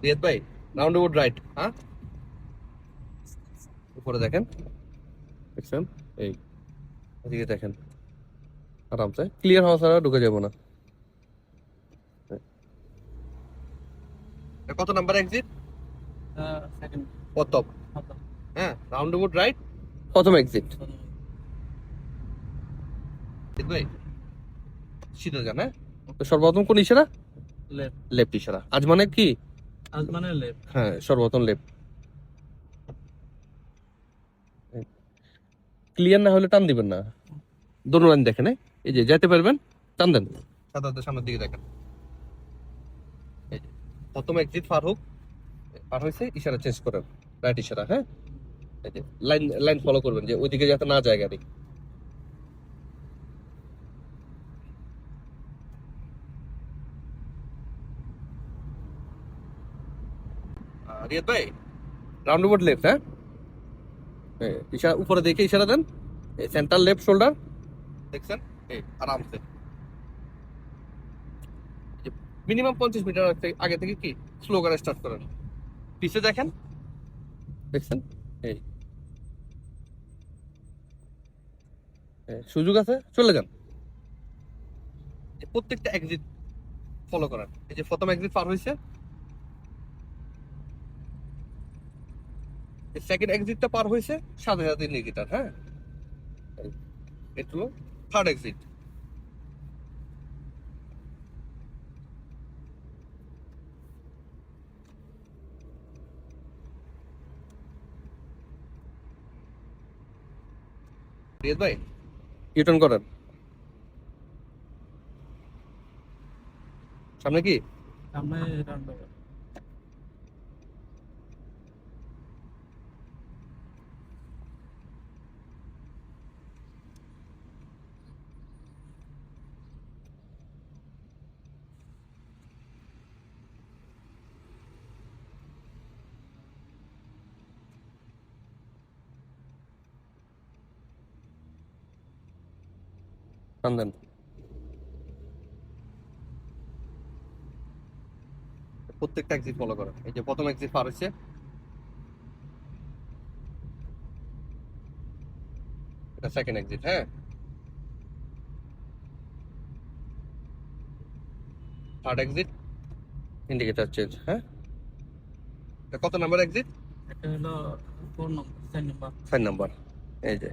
রিয়াদ ভাই, round about right. হ্যাঁ, উপরে দেখেন, দেখছেন? এই এদিকে দেখেন, আরামসে ক্লিয়ার হওয়া ছাড়া ঢুকে যাবো না। কত নাম্বার এক্সিট? সেকেন্ড। প্রথম। প্রথম। হ্যাঁ, রাউন্ড অ্যাবাউট রাইট, প্রথম এক্সিট। রিয়াদ ভাই, সিধা যান। হ্যাঁ, তো সর্বপ্রথম কোন ইশারা? লেফট। লেফট ইশারা। আজ মানে কি? আজ মানে লেফট। হ্যাঁ, সর্বপ্রথম লেফট। ক্লিয়ার না হলে টান দিবেন না। দোনো লাইন দেখেন, এই যে যেতে পারবেন, টান দেন। সাধারণত সামনের দিকে দেখেন। এই যে প্রথম এক্সিট পার হোক, পার হয়েছে, ইশারা চেঞ্জ করেন, রাইট ইশারা। হ্যাঁ, এই যে লাইন লাইন ফলো করবেন, যে ওইদিকে যাতে না যায় গাড়ি। রিয়াদ ভাই, রাউন্ড অ্যাবাউট লেফট। হ্যাঁ, ইশারা উপরে দেখে ইশারা দেন, সেন্টার লেফট শোল্ডার, দেখছেন? এই আরামসে মিনিমাম 50 মিটার আগে থেকে কি স্লো করে স্টার্ট করেন। পিছে দেখেন, দেখছেন? এই সুযোগ আছে, চলে যান। প্রত্যেকটা এক্সিট ফলো করেন। এই যে প্রথম এক্সিট পার হয়েছে, সেকেন্ড এক্সিটটা পার হয়েছে, সাথে সাথে ইন্ডিকেটর। হ্যাঁ, এটা হলো থার্ড এক্সিট। রিয়াদ ভাই, ইউটার্ন করেন। সামনে কি? সামনে রাউন্ড। টান দেন। প্রত্যেকটা এক্সিট ফলো করেন। এই যে প্রথম এক্সিট পার হয়েছে, এটা সেকেন্ড এক্সিট। হ্যাঁ, থার্ড এক্সিট, ইন্ডিকেটর চেঞ্জ। হ্যাঁ, এটা কত নাম্বার এক্সিট? এটা হলো 4 নম্বর, 4 নম্বর। 4 নাম্বার। এই যে